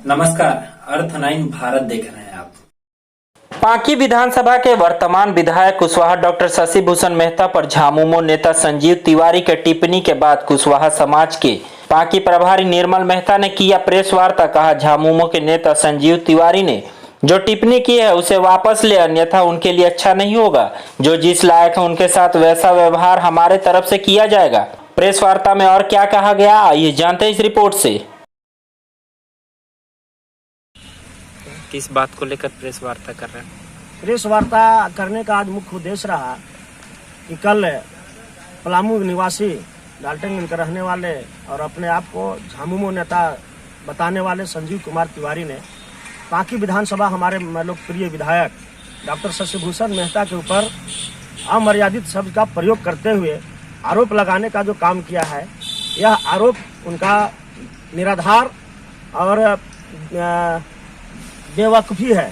नमस्कार, अर्थ 9 भारत देख रहे हैं आप। पांकी विधानसभा के वर्तमान विधायक कुशवाहा डॉक्टर शशि भूषण मेहता पर झामुमो नेता संजीव तिवारी के टिप्पणी के बाद कुशवाहा समाज के पांकी प्रभारी निर्मल मेहता ने किया प्रेस वार्ता। कहा, झामुमो के नेता संजीव तिवारी ने जो टिप्पणी की है उसे वापस ले, अन्यथा उनके लिए अच्छा नहीं होगा। जो जिस लायक है उनके साथ वैसा व्यवहार हमारे तरफ से किया जाएगा। प्रेस वार्ता में और क्या कहा गया, आइए जानते हैं इस रिपोर्ट से। किस बात को लेकर प्रेस वार्ता कर रहे हैं? प्रेस वार्ता करने का आज मुख्य उद्देश्य रहा कि कल पलामू निवासी डाल्टनगंज के रहने वाले और अपने आप को झामुमो नेता बताने वाले संजीव कुमार तिवारी ने पांकी विधानसभा हमारे लोकप्रिय विधायक डॉक्टर शशि भूषण मेहता के ऊपर अमर्यादित शब्द का प्रयोग करते हुए आरोप लगाने का जो काम किया है, यह आरोप उनका निराधार और बेवकूफ़ी है।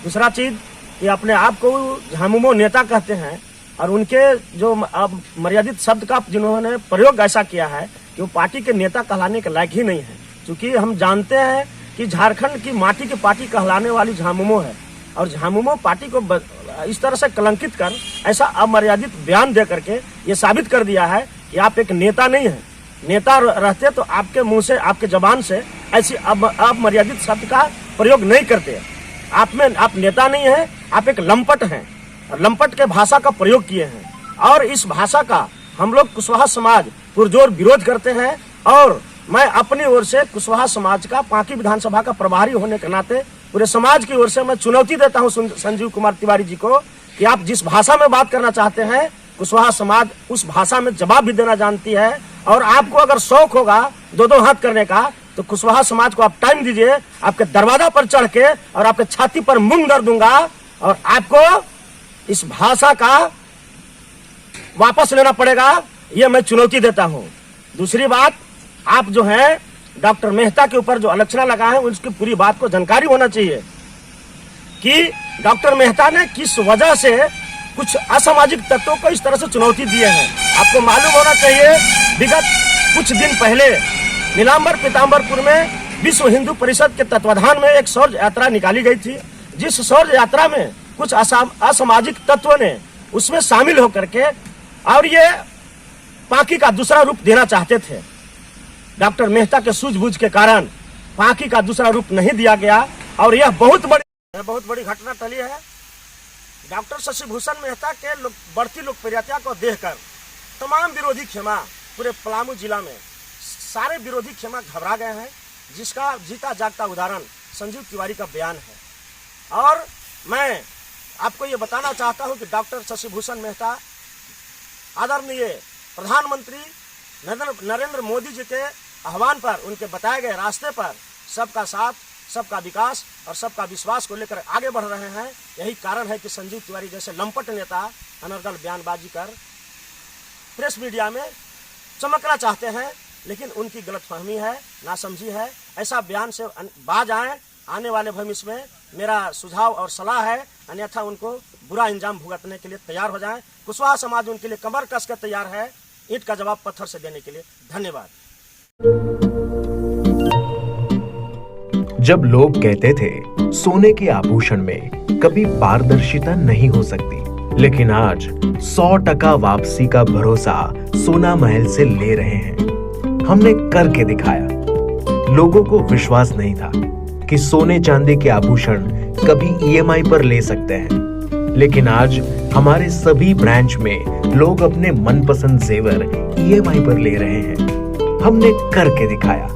दूसरा चीज़ कि अपने आप को झामुमो नेता कहते हैं और उनके जो मर्यादित शब्द का जिन्होंने प्रयोग ऐसा किया है कि वो पार्टी के नेता कहलाने के लायक ही नहीं है। क्योंकि हम जानते हैं कि झारखंड की माटी की पार्टी कहलाने वाली झामुमो है और झामुमो पार्टी को इस तरह से कलंकित कर ऐसा अमर्यादित बयान दे करके ये साबित कर दिया है कि आप एक नेता नहीं हैं। नेता रहते तो आपके मुंह से, आपके जबान से ऐसी अमर्यादित शब्द का प्रयोग नहीं करते। आप नेता नहीं हैं, आप एक लंपट हैं और लंपट के भाषा का प्रयोग किए हैं और इस भाषा का हम लोग कुशवाहा समाज पुरजोर विरोध करते हैं। और मैं अपनी ओर से कुशवाहा समाज का पांकी विधानसभा का प्रभारी होने के नाते पूरे समाज की ओर से मैं चुनौती देता हूं संजीव कुमार तिवारी जी को कि आप जिस भाषा में बात करना चाहते हैं, कुशवाहा समाज उस भाषा में जवाब भी देना जानती है। और आपको अगर शौक होगा दो हाथ करने का तो कुशवाहा समाज को आप टाइम दीजिए, आपके दरवाजा पर चढ़ के और आपके छाती पर मूंग धर दूंगा और आपको इस भाषा का वापस लेना पड़ेगा। ये मैं चुनौती देता हूं। दूसरी बात, आप जो है डॉक्टर मेहता के ऊपर जो आलोचना लगा है उसकी पूरी बात को जानकारी होना चाहिए कि डॉक्टर मेहता ने किस वजह से कुछ असामाजिक तत्वों को इस तरह से चुनौती दिए हैं। आपको मालूम होना चाहिए, विगत कुछ दिन पहले नीलांबर पीताम्बरपुर में विश्व हिंदू परिषद के तत्वाधान में एक शौर्य यात्रा निकाली गई थी, जिस शौर्य यात्रा में कुछ असामाजिक तत्वों ने उसमें शामिल होकर के और ये पांकी का दूसरा रूप देना चाहते थे। डॉक्टर मेहता के सूझबूझ के कारण पांकी का दूसरा रूप नहीं दिया गया और यह बहुत बड़ी घटना टली है। डॉक्टर शशि भूषण मेहता के बढ़ती लोकप्रियता को देखकर तमाम विरोधी खेमा पूरे पलामू जिला में सारे विरोधी खेमा घबरा गए हैं, जिसका जीता जागता उदाहरण संजीव तिवारी का बयान है। और मैं आपको ये बताना चाहता हूं कि डॉक्टर शशि भूषण मेहता आदरणीय प्रधानमंत्री नरेंद्र मोदी जी के आह्वान पर, उनके बताए गए रास्ते पर सबका साथ, सबका विकास और सबका विश्वास को लेकर आगे बढ़ रहे हैं। यही कारण है कि संजीव तिवारी जैसे लंपट नेता अनर्गल बयानबाजी कर प्रेस मीडिया में चमकना चाहते हैं, लेकिन उनकी गलतफहमी है, नासमझी है। ऐसा बयान से बाज आए। आने वाले भविष्य में मेरा सुझाव और सलाह है, अन्यथा उनको बुरा इंजाम भुगतने के लिए तैयार हो जाएं। कुशवाहा समाज उनके लिए कमर कस कर तैयार है ईंट का जवाब पत्थर से देने के लिए। धन्यवाद। जब लोग कहते थे सोने के आभूषण में कभी पारदर्शिता नहीं हो सकती, लेकिन आज 100% वापसी का भरोसा सोना महल से ले रहे हैं। हमने करके दिखाया। लोगों को विश्वास नहीं था कि सोने चांदी के आभूषण कभी ईएमआई पर ले सकते हैं, लेकिन आज हमारे सभी ब्रांच में लोग अपने मनपसंद जेवर ईएमआई पर ले रहे हैं। हमने करके दिखाया।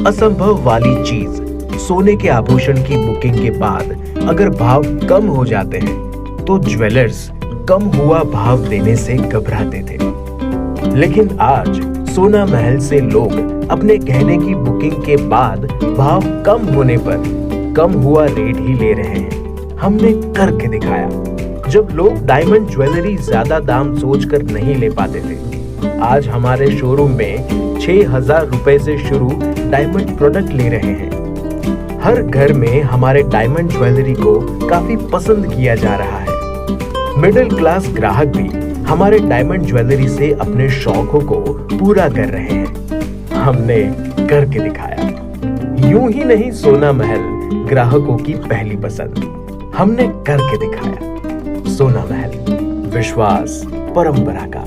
असंभव वाली चीज, सोने के आभूषण की बुकिंग के बाद अगर भाव कम हो जाते हैं तो ज्वेलर्स कम हुआ भाव देने से घबराते थे, लेकिन आज सोना महल से लोग अपने गहने की बुकिंग के बाद भाव कम होने पर कम हुआ रेट ही ले रहे हैं। हमने करके दिखाया। जब लोग डायमंड ज्वेलरी ज्यादा दाम सोचकर नहीं ले पाते थे, आज हमारे शोरूम में 6,000 रुपए से शुरू डायमंड प्रोडक्ट ले रहे हैं। हर घर में हमारे डायमंड ज्वेलरी को काफी पसंद किया जा रहा है। मिडिल क्लास ग्राहक भी हमारे डायमंड ज्वेलरी से अपने शौकों को पूरा कर रहे हैं। हमने करके दिखाया। यूं ही नहीं सोना महल ग्राहकों की पहली पसंद, हमने करके दिखाया। सोना महल, विश्वास परंपरा का।